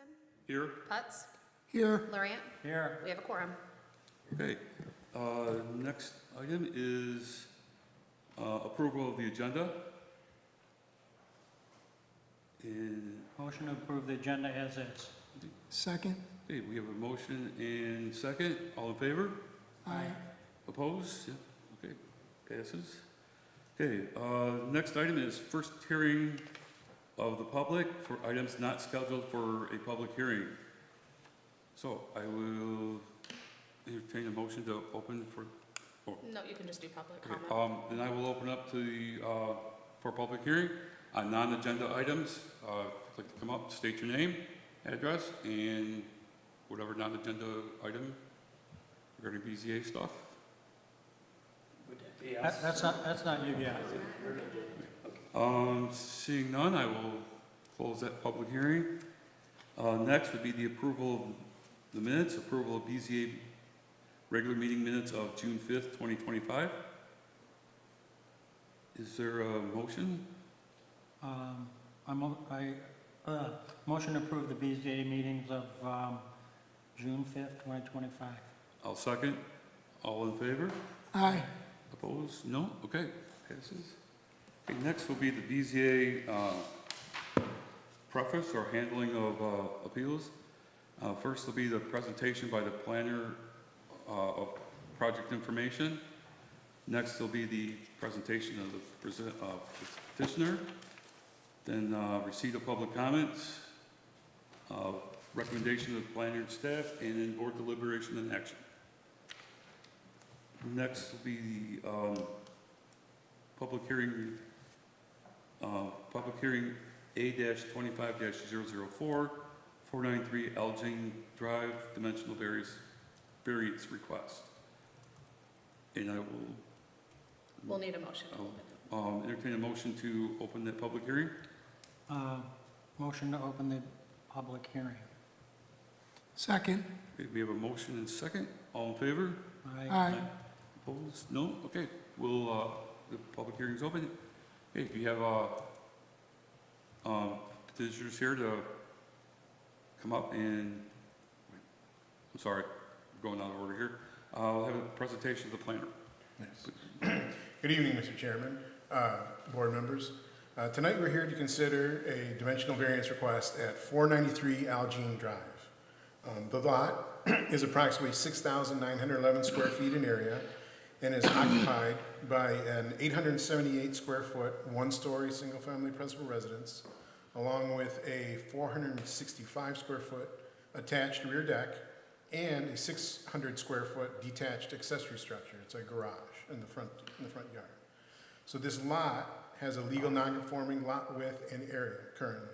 Jackson, Here. Putz, Here. Loriant. Here. We have a quorum. Okay. Next item is approval of the agenda. Motion to approve the agenda as is. Second. Okay, we have a motion and second. All in favor? Aye. Opposed? Yeah. Okay, passes. Okay, next item is first hearing of the public for items not scheduled for a public hearing. So I will entertain a motion to open for, No, you can just do public okay, comment. and I will open up to the, for public hearing on non-agenda items. If you'd like to come up, state your name, address, and whatever non-agenda item regarding BZA stuff. That's not you yet. Seeing none, I will close that public hearing. Next would be the approval of the minutes, approval of BZA regular meeting minutes of June 5th, 2025. Is there a motion? Motion to approve the BZA meetings of June 5th, 2025. I'll second. All in favor? Aye. Opposed? No? Okay, passes. Okay, next will be the BZA preface or handling of appeals. First will be the presentation by the planner of project information. Next will be the presentation of the petitioner. Then receipt of public comments, recommendation of the planner and staff, and then board deliberation and action. Next will be the public hearing A-25-004, 493 Elgin Drive, dimensional variance request. And I will We'll need a motion. entertain a motion to open that public hearing. Motion to open the public hearing. Second. Okay, we have a motion and second. All in favor? Aye. Opposed? No? Okay, we'll, the public hearing is open. Okay, if you have petitioners here to come up and, I'm sorry, I'm going out of order here. I'll have a presentation of the planner. Yes. Good evening, Mr. Chairman, board members. Tonight we're here to consider a dimensional variance request at 493 Elgin Drive. The lot is approximately 6,911 square feet in area and is occupied by an 878 square foot, one-story single-family principal residence, along with a 465 square foot attached rear deck and a 600 square foot detached accessory structure. It's a garage in the front yard. So this lot has a legal non-conforming lot width and area currently.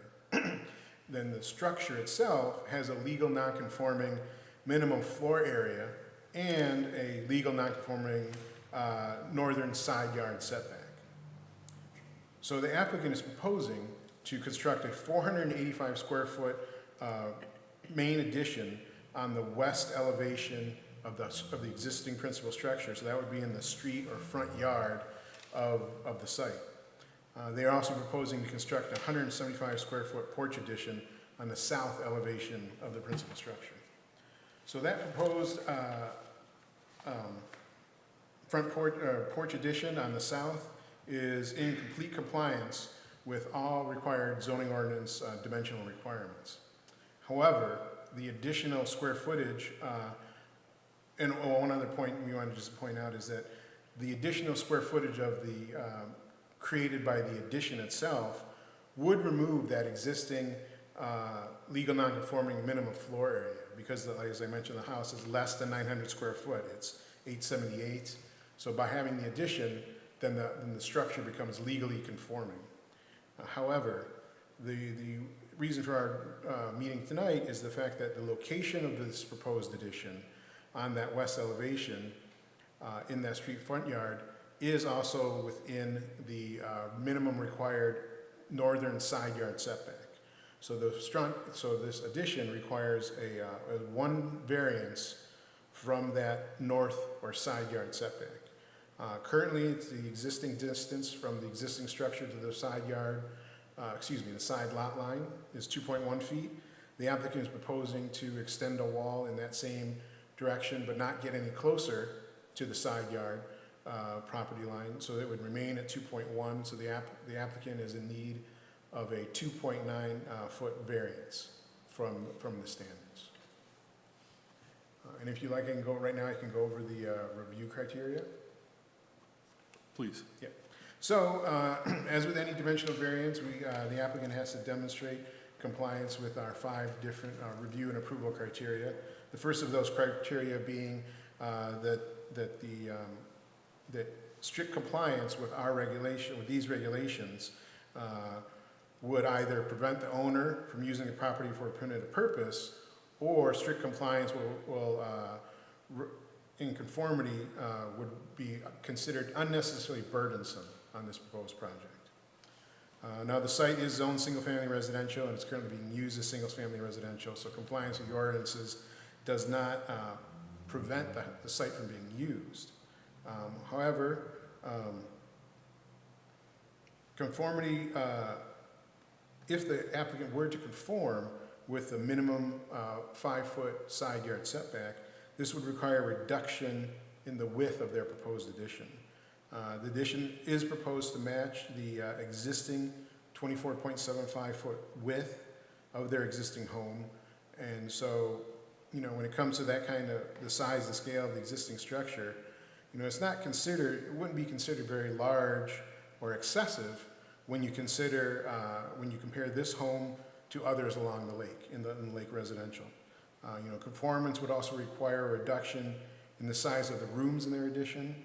Then the structure itself has a legal non-conforming minimum floor area and a legal non-conforming northern side yard setback. So the applicant is proposing to construct a 485 square foot main addition on the west elevation of the existing principal structure. So that would be in the street or front yard of the site. They are also proposing to construct a 175 square foot porch addition on the south elevation of the principal structure. So that proposed front porch addition on the south is in complete compliance with all required zoning ordinance dimensional requirements. However, the additional square footage, and one other point we want to just point out is that the additional square footage of the created by the addition itself would remove that existing legal non-conforming minimum floor area because, as I mentioned, the house is less than 900 square foot. It's 878. So by having the addition, then the structure becomes legally conforming. However, the reason for our meeting tonight is the fact that the location of this proposed addition on that west elevation in that street front yard is also within the minimum required northern side yard setback. So this addition requires a one variance from that north or side yard setback. Currently, it's the existing distance from the existing structure to the side yard, the side lot line is 2.1 feet. The applicant is proposing to extend a wall in that same direction, but not get any closer to the side yard property line, so it would remain at 2.1. So the applicant is in need of a 2.9 foot variance from the standards. And if you like, I can go right now. I can go over the review criteria. Please. So, as with any dimensional variance, the applicant has to demonstrate compliance with our 5 different review and approval criteria. The first of those criteria being that strict compliance with with these regulations would either prevent the owner from using the property for a permitted purpose, or strict compliance in conformity would be considered unnecessarily burdensome on this proposed project. Now, the site is zoned single-family residential, and it's currently being used as single-family residential, so compliance with the ordinances does not prevent the site from being used. However, conformity, if the applicant were to conform with the minimum 5-foot side yard setback, this would require a reduction in the width of their proposed addition. The addition is proposed to match the existing 24.75 foot width of their existing home. And so, when it comes to that kind of the size and scale of the existing structure, it's not considered, it wouldn't be considered very large or excessive when you consider, when you compare this home to others along the lake, in the lake residential. Conformance would also require a reduction in the size of the rooms in their addition.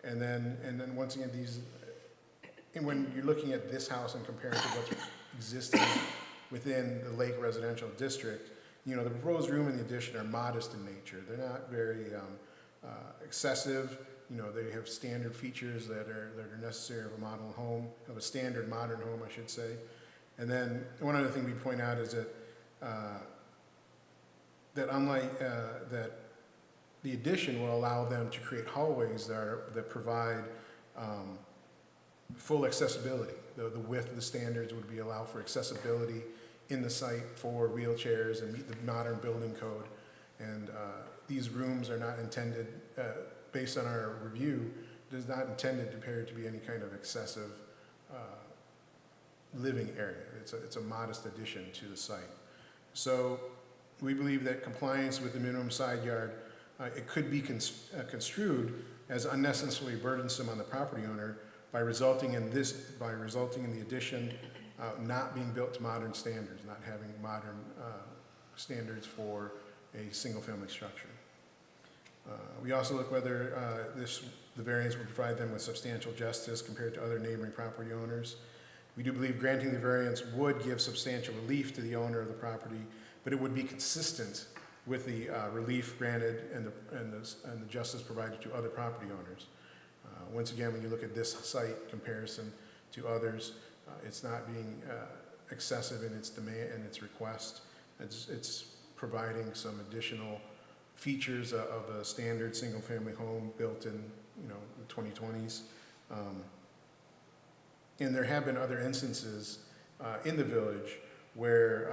And then once again, when you're looking at this house and comparing to what's existing within the lake residential district, the proposed room and the addition are modest in nature. They're not very excessive. They have standard features that are necessary of a model home, of a standard modern home, I should say. And then one other thing we point out is that unlike that, the addition will allow them to create hallways that provide full accessibility. The width of the standards would be allow for accessibility in the site for wheelchairs and meet the modern building code. And these rooms are not intended, based on our review, is not intended to appear to be any kind of excessive living area. It's a modest addition to the site. So we believe that compliance with the minimum side yard, it could be construed as unnecessarily burdensome on the property owner by resulting in the addition not being built to modern standards, not having modern standards for a single-family structure. We also look whether the variance would provide them with substantial justice compared to other neighboring property owners. We do believe granting the variance would give substantial relief to the owner of the property, but it would be consistent with the relief granted and the justice provided to other property owners. Once again, when you look at this site comparison to others, it's not being excessive in its demand and its request. It's providing some additional features of a standard single-family home built in the 2020s. And there have been other instances in the village where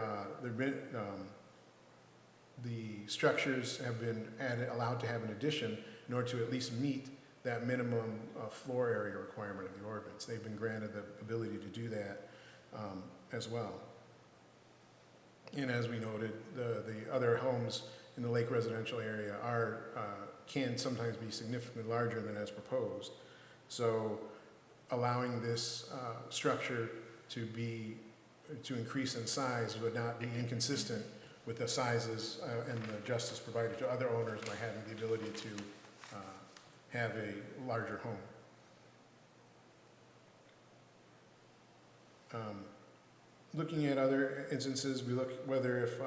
the structures have been allowed to have an addition in order to at least meet that minimum floor area requirement of the ordinance. They've been granted the ability to do that as well. And as we noted, the other homes in the lake residential area can sometimes be significantly larger than as proposed. So allowing this structure to increase in size would not be inconsistent with the sizes and the justice provided to other owners by having the ability to have a larger home. Looking at other instances, we look whether if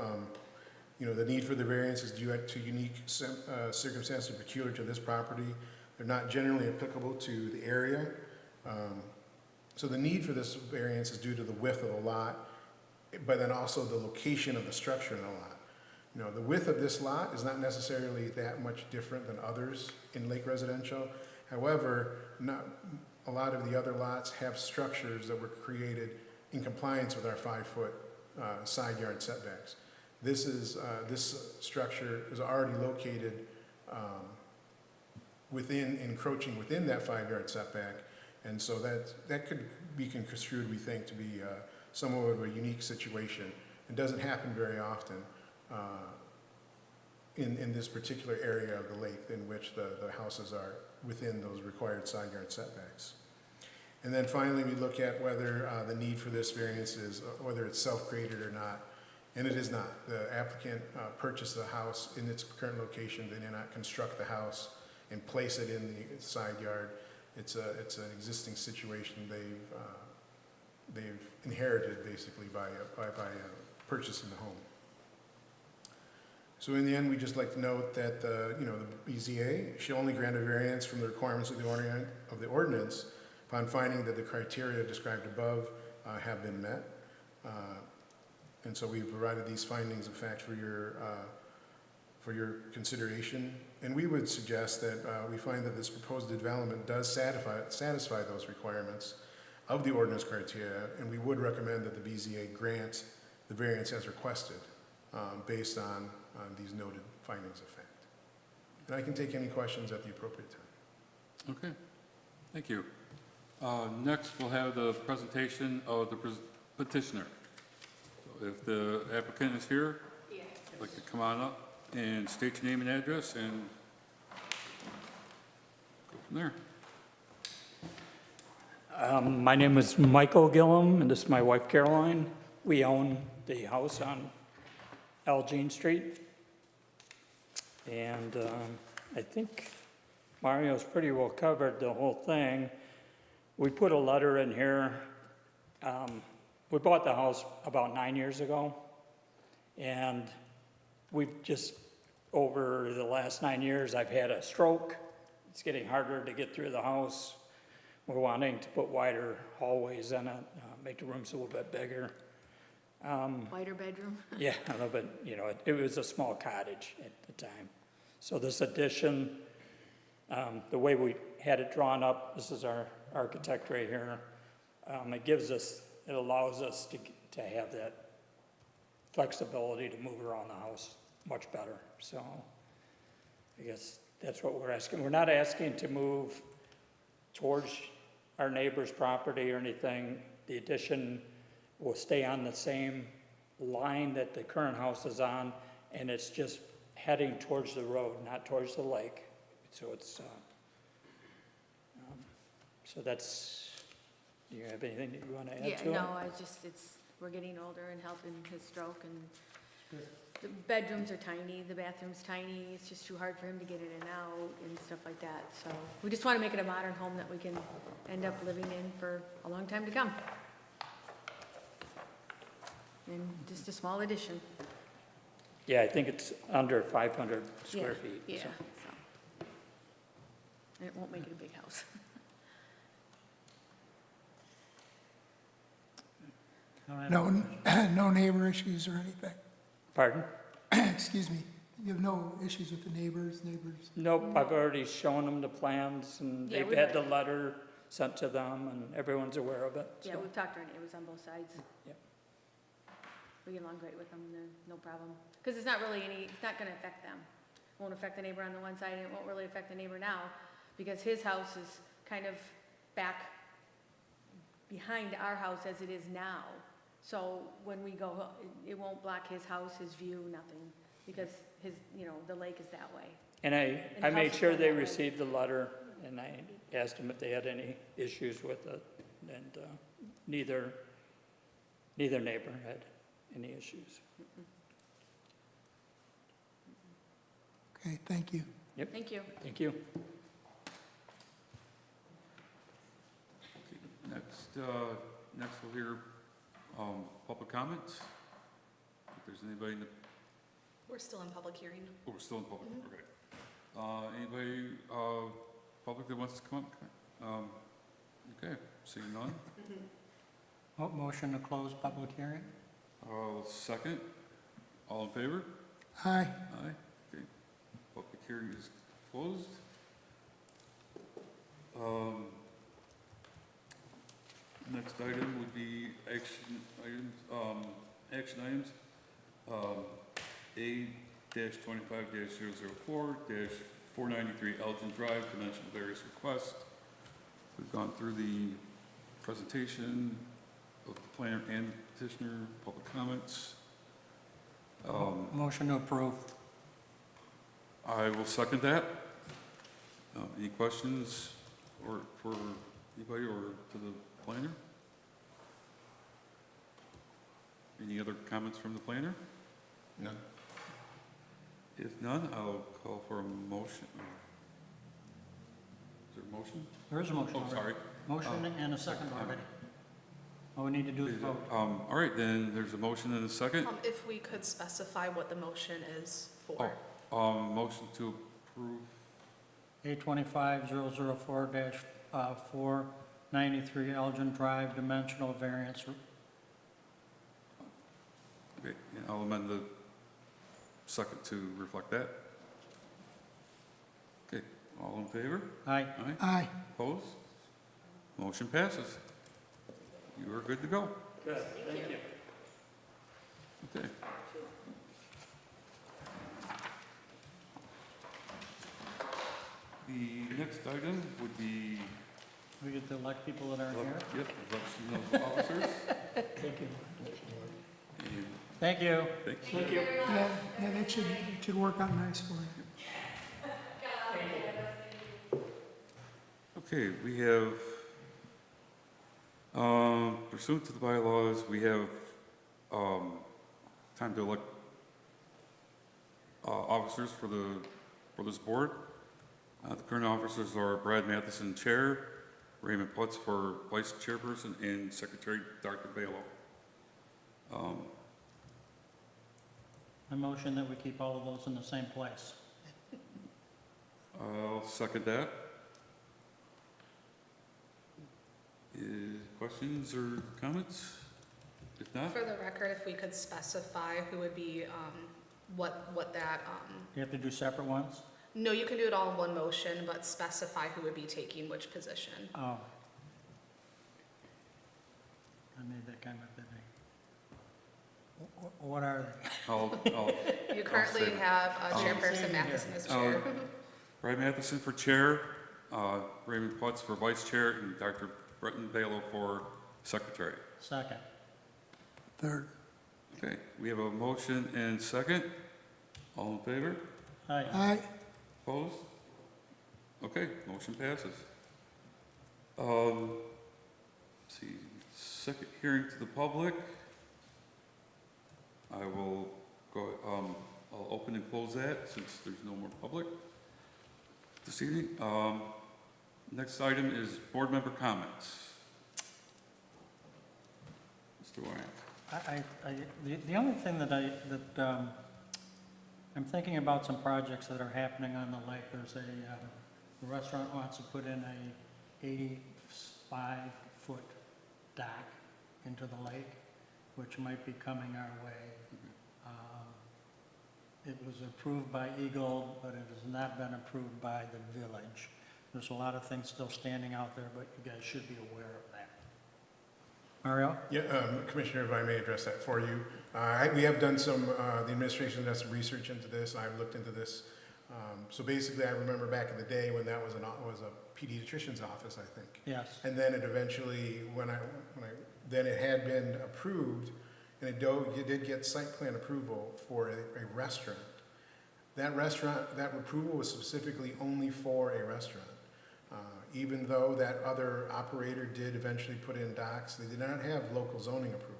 the need for the variance is due to unique circumstances peculiar to this property. They're not generally applicable to the area. So the need for this variance is due to the width of the lot, but then also the location of the structure in the lot. The width of this lot is not necessarily that much different than others in lake residential. However, a lot of the other lots have structures that were created in compliance with our 5-foot side yard setbacks. This structure is already located encroaching within that 5-yard setback, and so that could be construed, we think, to be somewhat of a unique situation. It doesn't happen very often in this particular area of the lake in which the houses are within those required side yard setbacks. And then finally, we look at whether the need for this variance is, whether it's self-created or not, and it is not. The applicant purchased the house in its current location. They did not construct the house and place it in the side yard. It's an existing situation they've inherited basically by purchasing the home. So in the end, we just like to note that the BZA shall only grant a variance from the requirements of the ordinance upon finding that the criteria described above have been met. And so we've provided these findings of fact for your consideration. And we would suggest that we find that this proposed development does satisfy those requirements of the ordinance criteria, and we would recommend that the BZA grant the variance as requested based on these noted findings of fact. And I can take any questions at the appropriate time. Okay, thank you. Next, we'll have the presentation of the petitioner. So if the applicant is here, I'd like to come on up and state your name and address and go from there. My name is Michael Gillum, and this is my wife Caroline. We own the house on Elgin Street. And I think Mario's pretty well covered the whole thing. We put a letter in here. We bought the house about 9 years ago. And we've just, over the last 9 years, I've had a stroke. It's getting harder to get through the house. We're wanting to put wider hallways in it, make the rooms a little bit bigger. Wider bedroom? Yeah, a little bit, it was a small cottage at the time. So this addition, the way we had it drawn up, this is our architect right here, it allows us to have that flexibility to move around the house much better. So I guess that's what we're asking. We're not asking to move towards our neighbor's property or anything. The addition will stay on the same line that the current house is on, and it's just heading towards the road, not towards the lake. So it's, so that's, do you have anything that you want to add to it? Yeah, no, we're getting older and helping his stroke, and the bedrooms are tiny, the bathroom's tiny, it's just too hard for him to get in and out and stuff like that. So we just want to make it a modern home that we can end up living in for a long time to come. And just a small addition. Yeah, I think it's under 500 square feet. Yeah, so. so. And it won't make it a big house. No neighbor issues or anything? Pardon? Excuse me. You have no issues with the neighbors? Nope, I've already shown them the plans, and Yeah, they've we've had the already- letter sent to them, and everyone's aware of it. Yeah, so. we've talked to our neighbors on both sides. Yep. We get along great with them, no problem. Because it's not gonna affect them. It won't affect the neighbor on the one side, and it won't really affect the neighbor now, because his house is kind of back behind our house as it is now. So when we go, it won't block his house, his view, nothing, because the lake is that way. And I the made house is sure going they that way. received the letter, and I asked them if they had any issues with it, and neither neighbor had any issues. Okay, thank you. Thank you. Thank you. Next we'll hear public comments. If there's anybody in the, We're still in public hearing. oh, we're still in public, okay. Anybody, public that wants to come up? Okay, seeing none. Motion to close public hearing? Second, all in favor? Aye. Aye, okay. Public hearing is closed. Next item would be action items. A-25-004-493 Elgin Drive, dimensional variance request. We've gone through the presentation of the planner and petitioner, public comments. Motion to approve. I will second that. Any questions or for anybody or to the planner? Any other comments from the planner? None. If none, I'll call for a motion. Is there a motion? There is a motion Oh, already. sorry. Motion and a second already. All we need to do is vote. All right, then there's a motion and a second. If we could specify what the motion is for. Motion to approve. A-25-004-493 Elgin Drive, dimensional variance. Okay, and I'll amend the second to reflect that. Okay, all in favor? Aye. Aye. Aye. Opposed? Motion passes. You are good to go. Good, thank you. Okay. The next item would be, We get to elect people that aren't here. yep, election of officers. Thank you. And Thank you. thank you. Yeah, that should work out nice for you. Okay, we have, pursuant to the bylaws, we have time to elect officers for this board. The current officers are Brad Matheson, Chair, Raymond Putz for Vice Chairperson, and Secretary Dr. Balo. I motion that we keep all of those in the same place. I'll second that. Questions or comments? If not, For the record, if we could specify who would be, what that, You have to do separate ones? no, you can do it all in one motion, but specify who would be taking which position. Oh. I made that comment, didn't I? What are they? I'll You currently save it. have I'll Chairperson save it Matheson here. as chair. Brad Matheson for Chair, Raymond Putz for Vice Chair, and Dr. Breton Balo for Secretary. Second. Third. Okay, we have a motion and second. All in favor? Aye. Aye. Opposed? Okay, motion passes. Let's see, second hearing to the public. I will go, I'll open and close that since there's no more public this evening. Next item is board member comments. Mr. Wyatt. The only thing that I'm thinking about some projects that are happening on the lake. There's the restaurant wants to put in a 85-foot dock into the lake, which might be coming our way. It was approved by Eagle, but it has not been approved by the village. There's a lot of things still standing out there, but you guys should be aware of that. Mario? Yeah, Commissioner, if I may address that for you. We have done some, the administration has done some research into this. I've looked into this. So basically, I remember back in the day when that was a pediatrician's office, I think. Yes. And then it eventually, then it had been approved, and it did get site plan approval for a restaurant. That approval was specifically only for a restaurant. Even though that other operator did eventually put in docks, they did not have local zoning approval.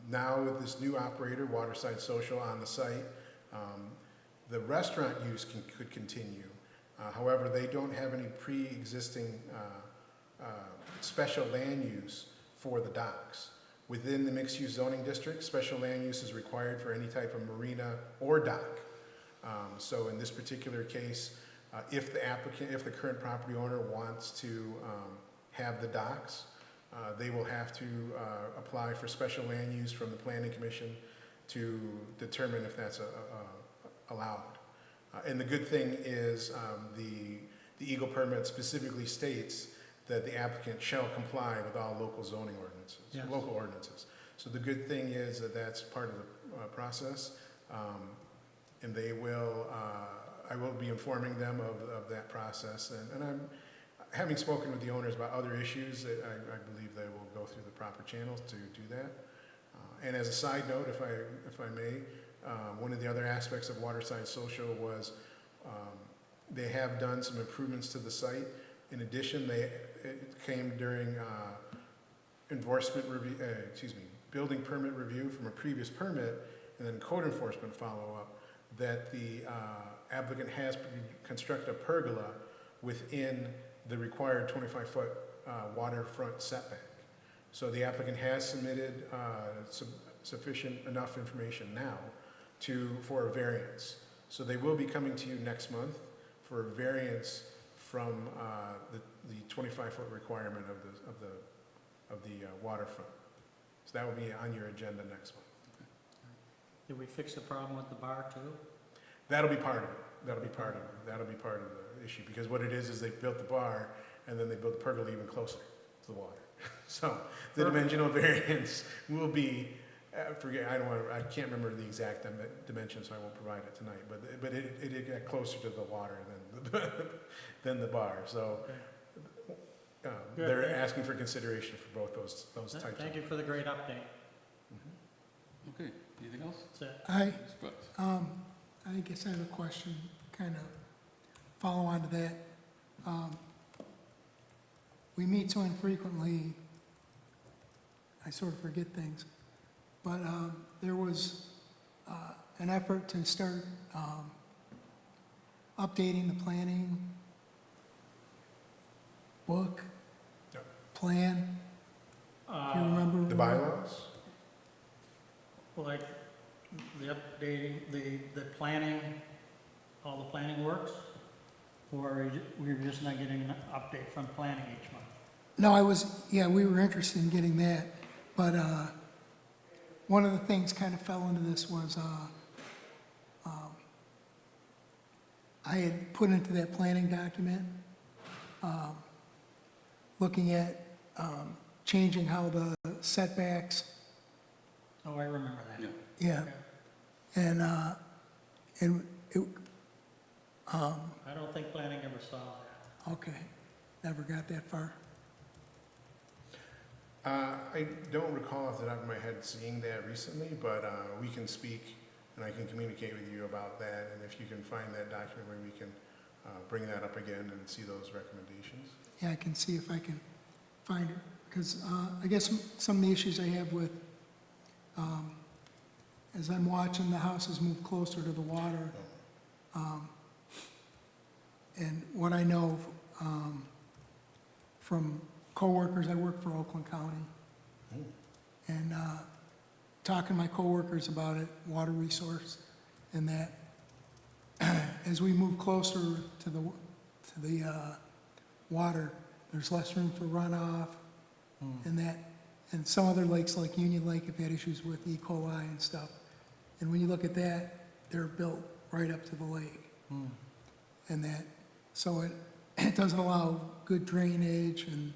Now with this new operator, Waterside Social, on the site, the restaurant use could continue. However, they don't have any pre-existing special land use for the docks. Within the mixed-use zoning district, special land use is required for any type of marina or dock. So in this particular case, if the current property owner wants to have the docks, they will have to apply for special land use from the Planning Commission to determine if that's allowed. And the good thing is the Eagle permit specifically states that the applicant shall comply with all local zoning ordinances, Yes. local ordinances. So the good thing is that that's part of the process. And they will, I will be informing them of that process. And I'm, having spoken with the owners about other issues, I believe they will go through the proper channels to do that. And as a side note, if I may, one of the other aspects of Waterside Social was they have done some improvements to the site. In addition, it came during building permit review from a previous permit, and then code enforcement follow-up, that the applicant has constructed a pergola within the required 25-foot waterfront setback. So the applicant has submitted sufficient enough information now for a variance. So they will be coming to you next month for a variance from the 25-foot requirement of the waterfront. So that will be on your agenda next month. Did we fix the problem with the bar too? That'll be part of it. That'll be part of the issue, because what it is they built the bar and then they built the pergola even closer to the water. So the dimensional variance will be, I can't remember the exact dimension, so I won't provide it tonight, but it got closer to the water than the bar. So they're asking for consideration for both those types. Thank you for the great update. Okay, anything else? That's it. I, Ms. Brooks? I guess I have a question, kind of follow on to that. We meet so infrequently, I sort of forget things. But there was an effort to start updating the planning book, Yep. plan. Do you remember? The bylaws? Like the updating, the planning, all the planning works? Or we're just not getting an update from planning each month? No, we were interested in getting that, but one of the things kind of fell into this was I had put into that planning document, looking at changing how the setbacks, Oh, I remember that. Yeah. yeah, and it, I don't think planning ever saw that. okay, never got that far. I don't recall off the top of my head seeing that recently, but we can speak and I can communicate with you about that. And if you can find that document, maybe we can bring that up again and see those recommendations. Yeah, I can see if I can find it, because I guess some of the issues I have with, as I'm watching the houses move closer to the water, and what I know from coworkers, I work for Oakland County, and talking to my coworkers about it, water resource, and that as we move closer to the water, there's less room for runoff, and that, and some other lakes like Union Lake have had issues with E. coli and stuff. And when you look at that, they're built right up to the lake. And that, so it doesn't allow good drainage and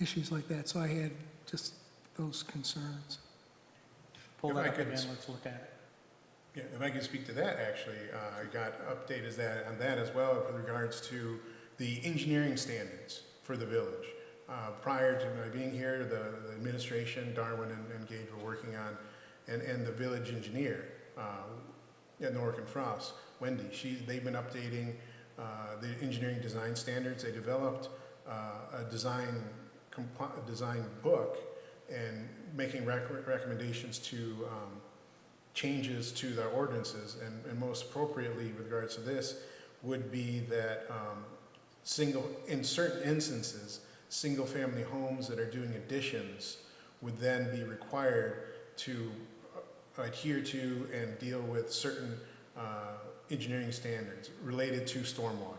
issues like that. So I had just those concerns. Pull If that I up could again, let's look at it. Yeah, if I can speak to that, actually, I got update on that as well with regards to the engineering standards for the village. Prior to my being here, the administration, Darwin and Gage were working on, and the village engineer, Nork and Frost, Wendy, they've been updating the engineering design standards. They developed a design book and making recommendations to changes to the ordinances, and most appropriately with regards to this would be that in certain instances, single-family homes that are doing additions would then be required to adhere to and deal with certain engineering standards related to stormwater,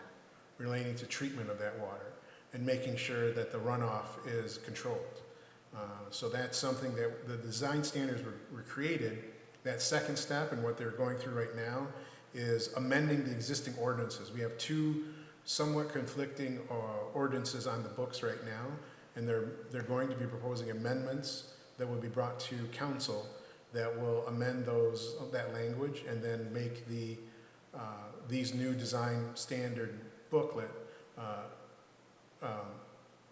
relating to treatment of that water, and making sure that the runoff is controlled. So that's something that the design standards were created. That second step, and what they're going through right now, is amending the existing ordinances. We have two somewhat conflicting ordinances on the books right now, and they're going to be proposing amendments that will be brought to council that will amend that language and then make these new design standard booklet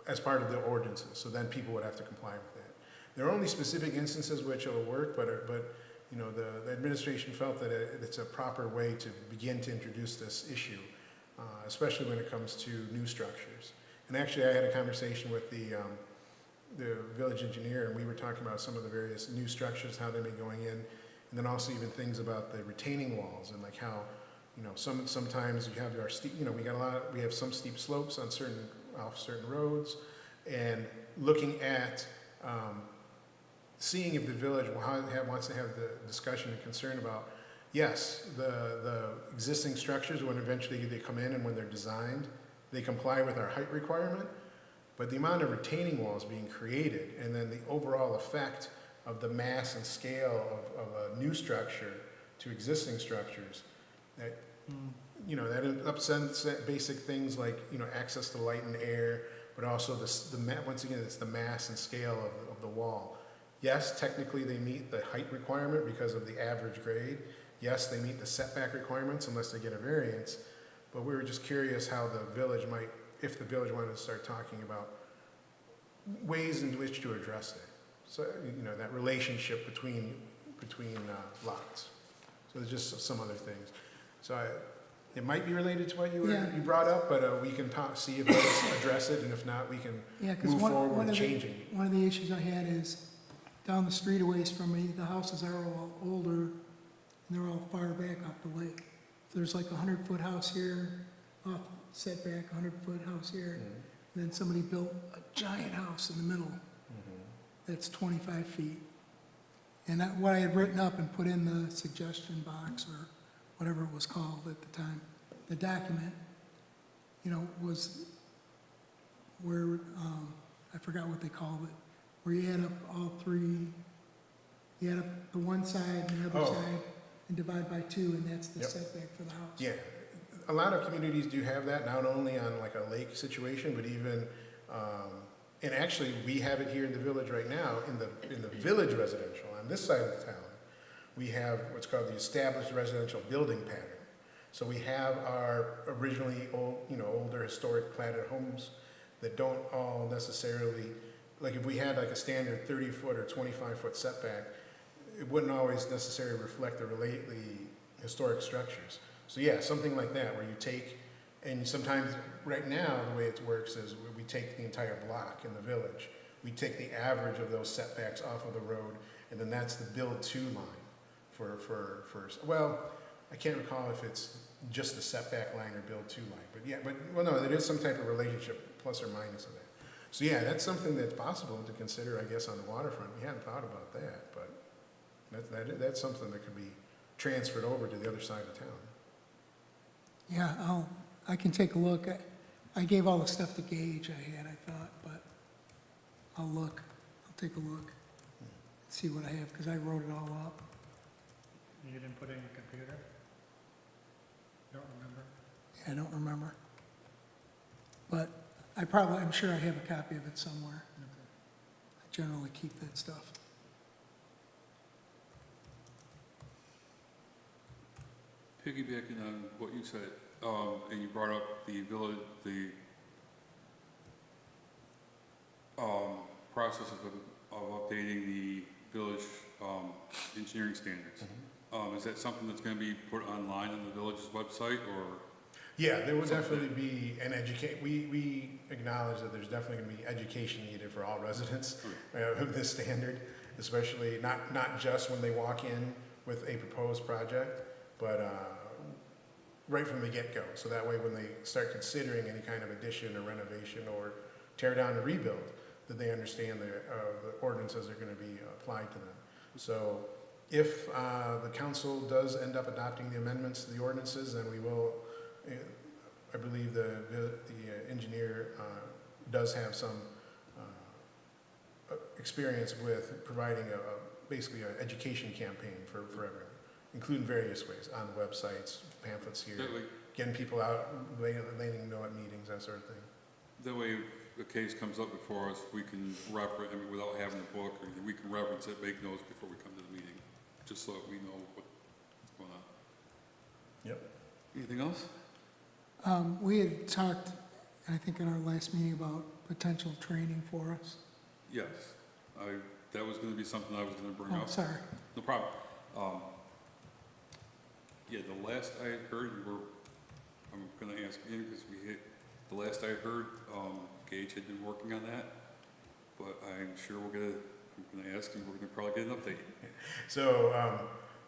as part of the ordinances, so then people would have to comply with that. There are only specific instances which it'll work, but you know, the administration felt that it's a proper way to begin to introduce this issue, especially when it comes to new structures. And actually, I had a conversation with the village engineer, and we were talking about some of the various new structures, how they may be going in, and then also even things about the retaining walls and like how, you know, sometimes you have our steep, you know, we have some steep slopes on off certain roads, and looking at seeing if the village wants to have the discussion and concern about, yes, the existing structures, when eventually they come in and when they're designed, they comply with our height requirement, but the amount of retaining walls being created and then the overall effect of the mass and scale of a new structure to existing structures, that, you know, that upsets basic things like, you know, access to light and air, but also once again, it's the mass and scale of the wall. Yes, technically they meet the height requirement because of the average grade. Yes, they meet the setback requirements unless they get a variance. But we were just curious how the village might, if the village wanted to start talking about ways in which to address it. So, you know, that relationship between lots. So there's just some other things. So it might be related to what you brought up, but we can see if those address it, and if not, we can move forward with changing it. One of the issues I had is down the street a ways from me, the houses are all older, and they're all far back off the lake. There's like a 100-foot house here, off setback, 100-foot house here. Mm-hmm. And then somebody built a giant house in the middle that's 25 feet. And what I had written up and put in the suggestion box, or whatever it was called at the time, the document, you know, was where, I forgot what they called it, where you add up all three, you add up the one side and the other side, and divide by 2, and that's the setback for the house. Yeah, a lot of communities do have that, not only on like a lake situation, but even, and actually we have it here in the village right now, in the village residential, on this side of the town, we have what's called the established residential building pattern. So we have our originally older historic platted homes that don't all necessarily, like if we had like a standard 30-foot or 25-foot setback, it wouldn't always necessarily reflect the historic structures. So yeah, something like that where you take, and sometimes right now the way it works is we take the entire block in the village, we take the average of those setbacks off of the road, and then that's the build to line for well, I can't recall if it's just the setback line or build to line, but yeah, well no, there is some type of relationship plus or minus of that. So yeah, that's something that's possible to consider, I guess, on the waterfront. We hadn't thought about that, but that's something that could be transferred over to the other side of town. Yeah, I can take a look. I gave all the stuff to Gage I had, I thought, but I'll take a look, see what I have, because I wrote it all up. You didn't put it in your computer? Don't remember? I don't remember. But I'm sure I have a copy of it somewhere. I generally keep that stuff. Piggybacking on what you said, and you brought up the village, the process of updating the village engineering standards. Is that something that's going to be put online on the village's website, or? Yeah, there will definitely be an we acknowledge that there's definitely going to be education needed for all residents of this standard, especially not just when they walk in with a proposed project, but right from the get-go. So that way when they start considering any kind of addition or renovation or tear down or rebuild, that they understand the ordinances are going to be applied to them. So if the council does end up adopting the amendments to the ordinances, then we will, I believe the engineer does have some experience with providing basically an education campaign for everyone, including various ways on the websites, pamphlets here, getting people out, letting them know at meetings, that sort of thing. That way, if a case comes up before us, we can reference, without having a book, or we can reference it, make notes before we come to the meeting. just so that we know what's going on. Yep. Anything else? We had talked, I think in our last meeting, about potential training for us. Yes, that was gonna be something I was gonna bring Oh, up. sorry. No problem. Yeah, the last I had heard, I'm gonna ask again, because the last I heard, Gage had been working on that, but I'm gonna ask, and we're gonna probably get an update. So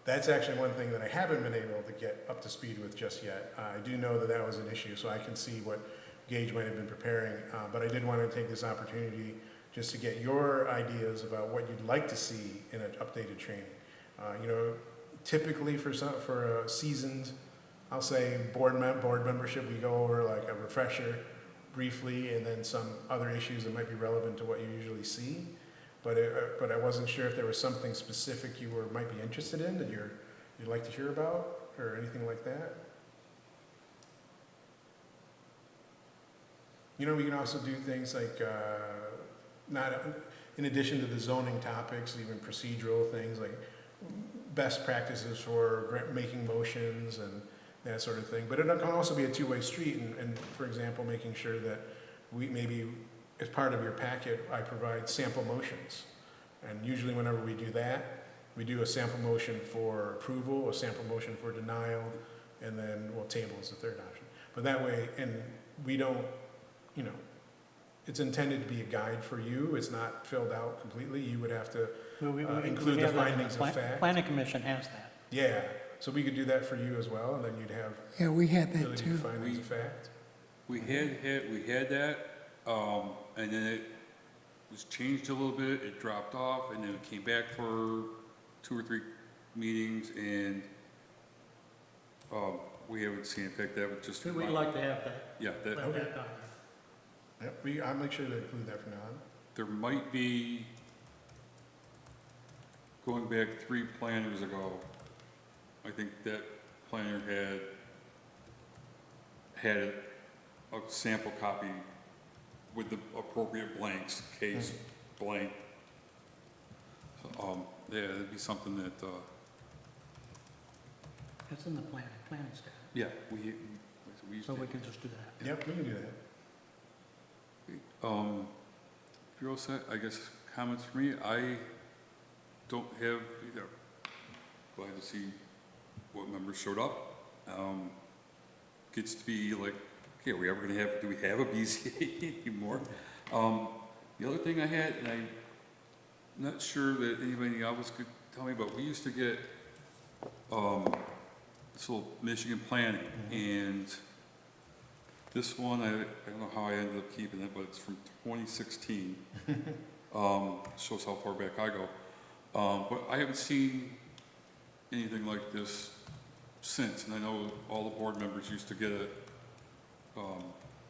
that's actually one thing that I haven't been able to get up to speed with just yet. I do know that that was an issue, so I can see what Gage might have been preparing, but I did want to take this opportunity just to get your ideas about what you'd like to see in an updated training. You know, typically for a seasoned, I'll say board membership, we go over like a refresher briefly, and then some other issues that might be relevant to what you usually see. But I wasn't sure if there was something specific you might be interested in that you'd like to hear about, or anything like that. You know, we can also do things like, not, in addition to the zoning topics, even procedural things like best practices for making motions and that sort of thing. But it can also be a two-way street, and for example, making sure that maybe as part of your packet, I provide sample motions. And usually whenever we do that, we do a sample motion for approval, a sample motion for denial, and then we'll table as the third option. But that way, and we don't, you know, it's intended to be a guide for you. It's not filled out completely. You would have to include the findings of fact. Planning Commission has that. Yeah, so we could do that for you as well, and then you'd have Yeah, we had that ability to too. findings of fact. We had that, and then it was changed a little bit, it dropped off, and then it came back for 2 or 3 meetings, and, we haven't seen, in fact, that was just. We'd like to have that, Yeah, that that, on there. Yep, I'll make sure to include that from now on. there might be, going back 3 planners ago, I think that planner had a sample copy with the appropriate blanks, case blank. So, yeah, that'd be something that, It's in the planning staff, yeah, we used so to. we can just do that. Yep, we can do that. If you're all set, I guess comments for me, I don't have either. Glad to see what members showed up. Gets to be like, okay, are we ever gonna do we have a BZA anymore? The other thing I had, and I'm not sure that anybody else could tell me, but we used to get, this little Michigan planning, and this one, I don't know how I ended up keeping it, but it's from 2016. Shows how far back I go. But I haven't seen anything like this since, and I know all the board members used to get it,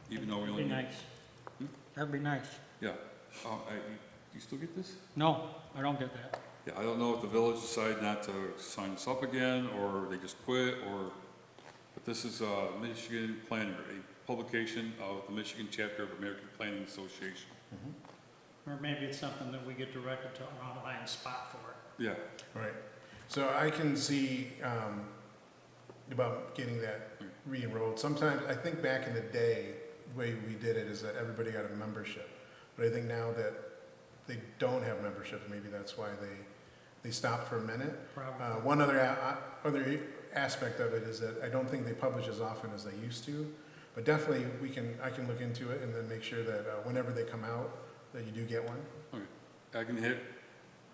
even though we That'd only. be nice. That'd be nice. Yeah. You still get this? No, I don't get that. Yeah, I don't know if the village decided not to sign us up again, or they just quit, but this is Michigan Planner, a publication of the Michigan chapter of American Planning Association. Or maybe it's something that we get directed to an online spot for it. Yeah, Right. So I can see about getting that re-enrolled. Sometimes, I think back in the day, the way we did it is that everybody got a membership. But I think now that they don't have memberships, maybe that's why they stopped for a minute. Probably. One other aspect of it is that I don't think they publish as often as they used to. But definitely, I can look into it and then make sure that whenever they come out, that you do get one. okay. I can hit,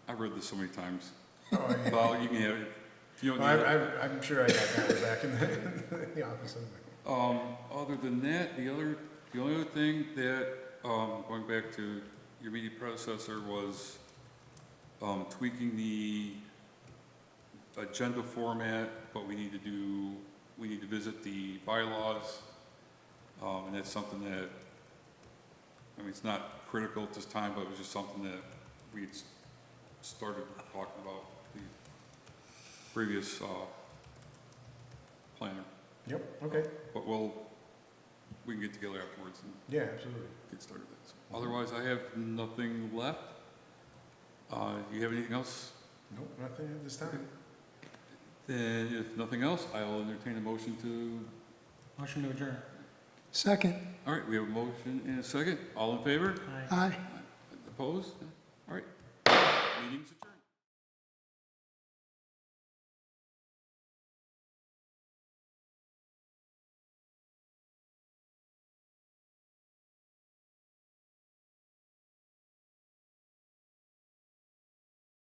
I've read this so many times. Oh, yeah. Well, you can have it. If you don't Well, need it. I'm sure I got that one back in the office. Other than that, the only other thing that, going back to your immediate predecessor, was tweaking the agenda format, but we need to visit the bylaws, and that's something that, I mean, it's not critical at this time, but it was just something that we had started talking about the previous planner. Yep, okay. But we can get together afterwards and Yeah, absolutely. get started with that. So otherwise, I have nothing left. You have anything else? Nope, nothing at this time. Then if nothing else, I will entertain a motion to, Motion to adjourn. Second, all right, we have a motion and a second. All in favor? Aye. aye. Opposed? All right. Meeting's adjourned.